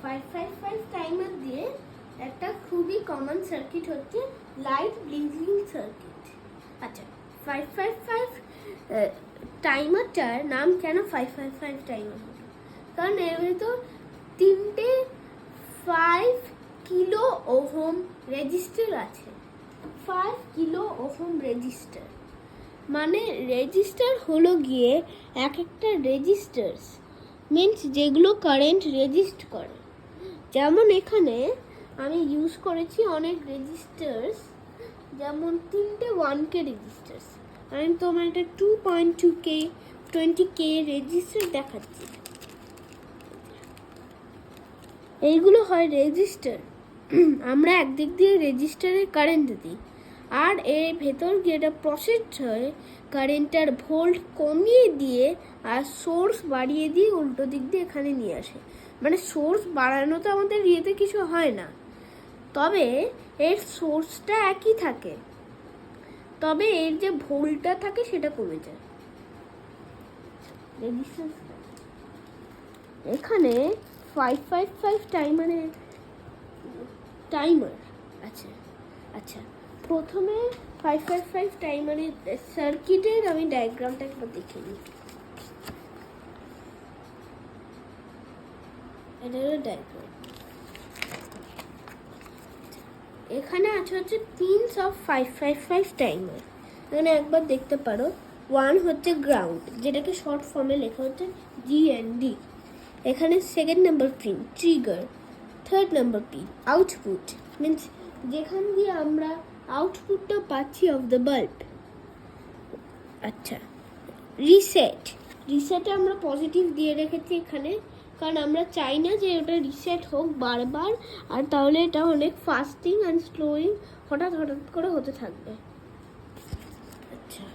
555 timer দিয়ে একটা খুবই কমন সার্কিট হচ্ছে লাইট ব্লিঙ্কিং সার্কিট। আচ্ছা, 555 টাইমারটার নাম কেন 555 টাইমার হলো? কারণ এর ভেতর 3টে 5 কিলো ওহম রেজিস্টার আছে। 5 কিলো ওহম রেজিস্টার মানে রেজিস্টার হলো গিয়ে এক একটা রেজিস্টার্স মিনস যেগুলো কারেন্ট রেজিস্ট করে। যেমন এখানে আমি ইউজ করেছি অনেক রেজিস্টার্স, যেমন 3টে 1K রেজিস্টার্স। আমি তোমার একটা 2.2K 20K রেজিস্টার দেখাচ্ছি। এইগুলো হয় রেজিস্টার। আমরা একদিক দিয়ে রেজিস্টারে কারেন্ট দিই, আর এর ভেতর গিয়ে এটা প্রসেস হয় কারেন্টটার ভোল্ট কমিয়ে দিয়ে আর সোর্স বাড়িয়ে দিয়ে উল্টো দিক দিয়ে এখানে নিয়ে আসে। মানে সোর্স বাড়ানো তো আমাদের ইয়েতে কিছু হয় না, তবে এর সোর্সটা একই থাকে, তবে এর যে ভোল্টটা থাকে সেটা কমে যায়। এখানে 555 টাইমার আছে। আচ্ছা, প্রথমে 555 টাইমারের সার্কিটের আমি ডায়াগ্রামটা একবার দেখে নিই। এটা হলো ডায়াগ্রাম। এখানে আছে হচ্ছে পিনস অফ 555 টাইমার। এখানে একবার দেখতে পারো, 1 হচ্ছে গ্রাউন্ড, যেটাকে শর্ট ফর্মে লেখা হচ্ছে GND। এখানে second number pin trigger, third number pin output, means যেখান দিয়ে আমরা আউটপুটটা পাচ্ছি অফ দ্য বাল্ব। আচ্ছা, রিসেটে আমরা পজিটিভ দিয়ে রেখেছি এখানে, কারণ আমরা চাই না যে ওটা রিসেট হোক বারবার, আর তাহলে এটা অনেক ফাস্টিং অ্যান্ড স্লোয়িং হঠাৎ করে হতে থাকবে। আচ্ছা,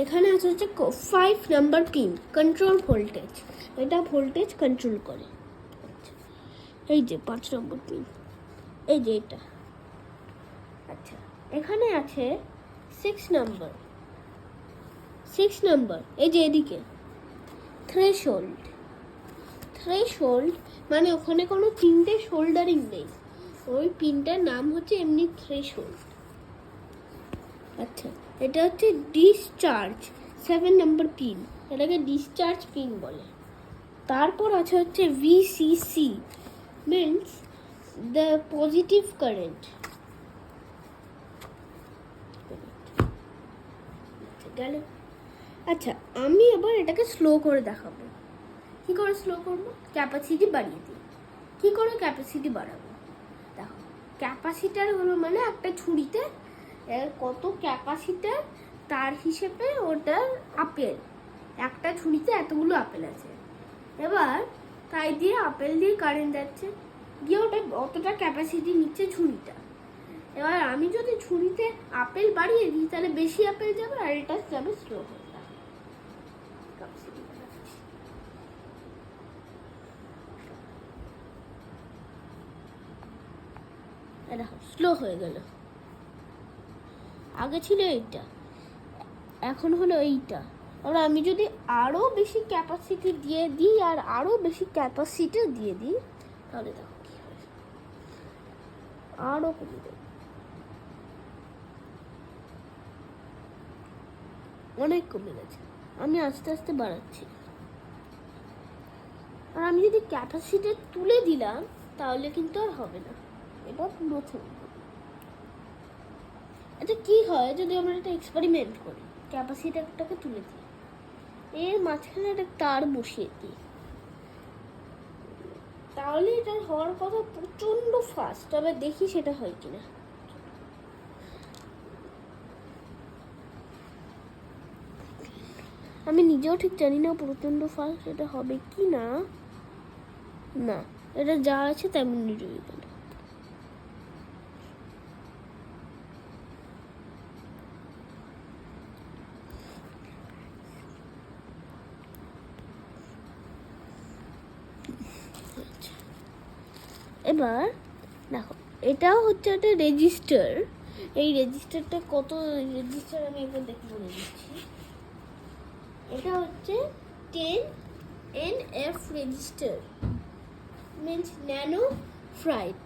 এখানে আছে হচ্ছে 5 নাম্বার পিন কন্ট্রোল ভোল্টেজ, এটা ভোল্টেজ কন্ট্রোল করে। এই যে 5 নম্বর পিন, এই যে এটা। আচ্ছা, এখানে আছে 6 নাম্বার, এই যে এদিকে থ্রেশহোল্ড মানে ওখানে কোনো 3টে শোল্ডারিং নেই, ওই পিনটার নাম হচ্ছে এমনি থ্রেশহোল্ড। আচ্ছা, এটা হচ্ছে ডিসচার্জ 7 নাম্বার পিন, এটাকে ডিসচার্জ পিন বলে। তারপর আছে হচ্ছে VCC means the positive current. গেল। আচ্ছা, আমি এবার এটাকে স্লো করে দেখাবো। কি করে স্লো করবো? ক্যাপাসিটি বাড়িয়ে দিই। কি করে ক্যাপাসিটি বাড়াবো? দেখো, ক্যাপাসিটার হলো মানে একটা ছুরিতে কত ক্যাপাসিটার তার হিসেবে ওটার আপেল, একটা ছুরিতে এতগুলো আপেল আছে। এবার তাই দিয়ে আপেল দিয়ে কারেন্ট যাচ্ছে, গিয়ে ওটা অতটা ক্যাপাসিটি নিচ্ছে ছুরিটা। এবার আমি যদি ছুরিতে আপেল বাড়িয়ে দিই তাহলে বেশি আপেল যাবে, আর এটা যাবে স্লো হয়ে। স্লো হয়ে গেল। আগে ছিল এইটা, এখন হলো এইটা। আর আমি যদি আরো বেশি ক্যাপাসিটি দিয়ে দিই আর আরো বেশি ক্যাপাসিটি দিয়ে দিই, তাহলে দেখো কি হয়, আরো কমে যাবে, অনেক কমে গেছে। আমি আস্তে আস্তে বাড়াচ্ছি, আর আমি যদি ক্যাপাসিটি তুলে দিলাম তাহলে কিন্তু আর হবে না, এটা পুরো থেমে যাবে। এটা কি হয় যদি আমরা একটা এক্সপেরিমেন্ট করি, ক্যাপাসিটারটাকে তুলে দিই, এর মাঝখানে একটা তার বসিয়ে দিই, তাহলে এটা হওয়ার কথা প্রচন্ড ফাস্ট। তবে দেখি সেটা হয় কিনা। আমি নিজেও ঠিক জানি না প্রচন্ড ফাস্ট এটা হবে কি না। না, এটা যা আছে তেমনি রয়ে গেল। এবার দেখো, এটাও হচ্ছে একটা রেজিস্টার। এই রেজিস্টারটা কত রেজিস্টার আমি একবার দেখে বলে দিচ্ছি। এটা হচ্ছে 10 NF register, means nano farad.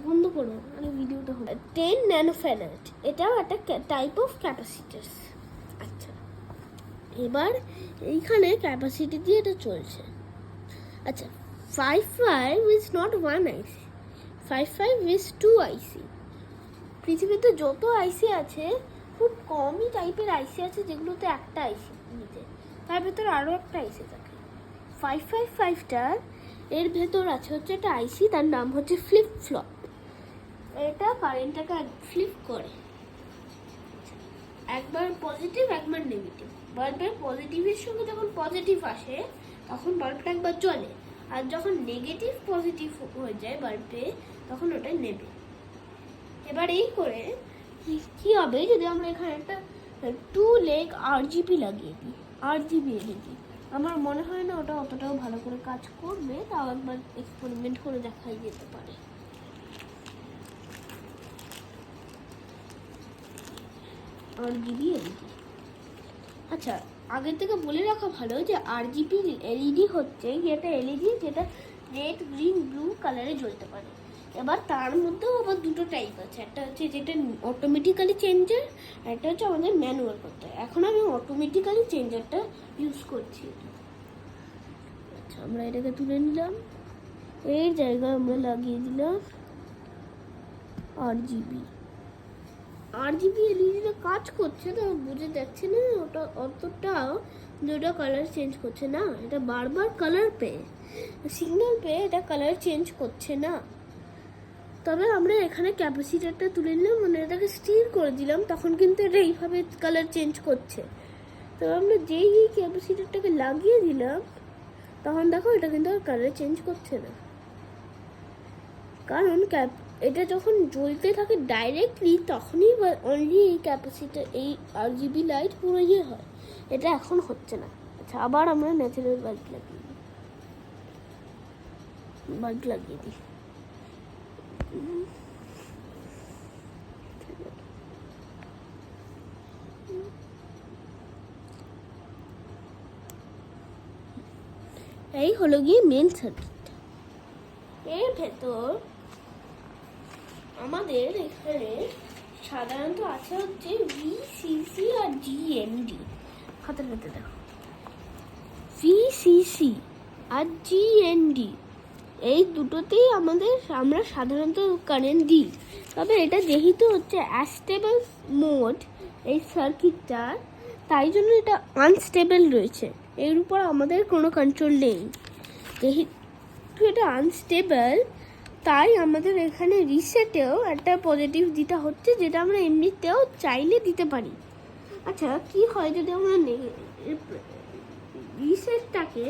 বন্ধ করো, মানে ভিডিওটা হবে 10 ন্যানোফ্যারাড। এটাও একটা টাইপ অফ ক্যাপাসিটার। আচ্ছা, এবার এইখানে ক্যাপাসিটি দিয়ে এটা চলছে। আচ্ছা, 55 is not one IC, 55 is 2 IC। পৃথিবীতে যত আইসি আছে খুব কমই টাইপের আইসি আছে যেগুলোতে একটা আইসি নিতে, তার ভেতর আরও একটা আইসি থাকে। 555টার এর ভেতর আছে হচ্ছে একটা আইসি, তার নাম হচ্ছে ফ্লিপ ফ্লপ। এটা কারেন্টটাকে ফ্লিপ করে, একবার পজিটিভ একবার নেগেটিভ। বাল্বের পজিটিভের সঙ্গে যখন পজিটিভ আসে তখন বাল্বটা একবার জ্বলে, আর যখন নেগেটিভ পজিটিভ হয়ে যায় বাল্বে তখন ওটা নেবে। এবার এই করে কি হবে যদি আমরা এখানে একটা 2 leg RGB লাগিয়ে দিই, RGB LED। আমার মনে হয় না ওটা অতটাও ভালো করে কাজ করবে, তাও একবার এক্সপেরিমেন্ট করে দেখাই যেতে পারে। RGB LED। আচ্ছা, আগের থেকে বলে রাখা ভালো যে RGB LED হচ্ছে যেটা এলইডি যেটা রেড গ্রিন ব্লু কালারে জ্বলতে পারে। এবার তার মধ্যেও আবার দুটো টাইপ আছে, একটা হচ্ছে যেটা অটোমেটিক্যালি চেঞ্জার, আর একটা হচ্ছে আমাদের ম্যানুয়াল করতে হয়। এখন আমি অটোমেটিক্যালি চেঞ্জারটা ইউজ করছি। আচ্ছা, আমরা এটাকে তুলে নিলাম, এই জায়গায় আমরা লাগিয়ে দিলাম RGB এলইডিটা কাজ করছে তো বুঝে যাচ্ছে না ওটা অতটাও যে ওটা কালার চেঞ্জ করছে না। এটা বারবার কালার পেয়ে সিগন্যাল পেয়ে এটা কালার চেঞ্জ করছে না। তবে আমরা এখানে ক্যাপাসিটারটা তুলে নিলাম, মানে এটাকে স্থির করে দিলাম, তখন কিন্তু এটা এইভাবে কালার চেঞ্জ করছে। তবে আমরা যেই ক্যাপাসিটারটাকে লাগিয়ে দিলাম তখন দেখো এটা কিন্তু আর কালার চেঞ্জ করছে না, কারণ এটা যখন জ্বলতে থাকে ডাইরেক্টলি তখনই অনলি এই ক্যাপাসিটার এই RGB লাইট পুরো ইয়ে হয়, এটা এখন হচ্ছে না। আচ্ছা, আবার আমরা ন্যাচারাল বাল্ব লাগিয়ে দিই। এই হলো গিয়ে মেন সার্কিট। এর ভেতর আমাদের এখানে সাধারণত আছে হচ্ছে VCC আর GND। খাতার ভেতরে দেখো VCC আর GND, এই দুটোতেই আমরা সাধারণত কারেন্ট দিই। তবে এটা যেহেতু হচ্ছে অ্যাস্টেবল মোড এই সার্কিটটার, তাই জন্য এটা আনস্টেবল রয়েছে, এর উপর আমাদের কোনো কন্ট্রোল নেই। যেহেতু এটা আনস্টেবল তাই আমাদের এখানে রিসেটেও একটা পজিটিভ দিতে হচ্ছে, যেটা আমরা এমনিতেও চাইলে দিতে পারি। আচ্ছা, কি হয় যদি আমরা রিসেটটাকে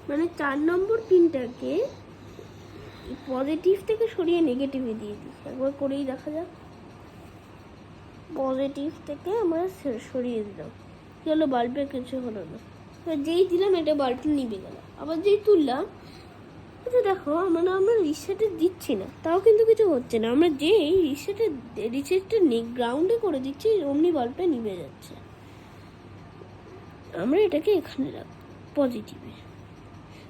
মানে 4 নম্বর পিনটাকে পজিটিভ থেকে সরিয়ে নেগেটিভে দিয়ে দিই, একবার করেই দেখা যাক। পজিটিভ থেকে আমরা সরিয়ে দিলাম, কি হলো, বাল্বের কিছু হলো না। যেই দিলাম এটা বাল্বটা নিভে গেল, আবার যেই তুললাম, আচ্ছা দেখো আমরা রিসেটে দিচ্ছি না তাও কিন্তু কিছু হচ্ছে না। আমরা যেই রিসেটটা গ্রাউন্ডে করে দিচ্ছি অমনি বাল্বটা নিভে যাচ্ছে। আমরা এটাকে এখানে রাখবো পজিটিভে,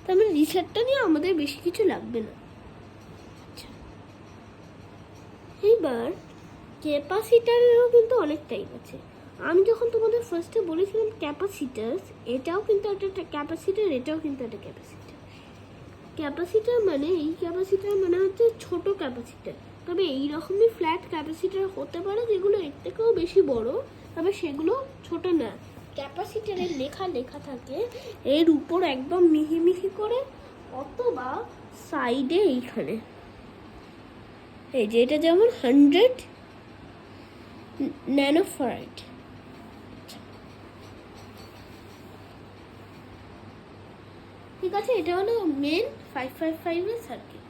তার মানে রিসেটটা নিয়ে আমাদের বেশি কিছু লাগবে না। আচ্ছা, এইবার ক্যাপাসিটারেরও কিন্তু অনেক টাইপ আছে। আমি যখন তোমাদের ফার্স্টে বলেছিলাম ক্যাপাসিটার, এটাও কিন্তু একটা ক্যাপাসিটার, এটাও কিন্তু একটা ক্যাপাসিটার। ক্যাপাসিটার মানে এই ক্যাপাসিটার মানে হচ্ছে ছোট ক্যাপাসিটার, তবে এইরকমই ফ্ল্যাট ক্যাপাসিটার হতে পারে যেগুলো এর থেকেও বেশি বড়, তবে সেগুলো ছোট না। ক্যাপাসিটারের লেখা থাকে এর উপর একদম মিহি মিহি করে, অথবা সাইডে এইখানে এই যে এটা যেমন 100 ন্যানোফ্যারাড। ঠিক আছে, এটা হলো মেন 555 এর সার্কিট।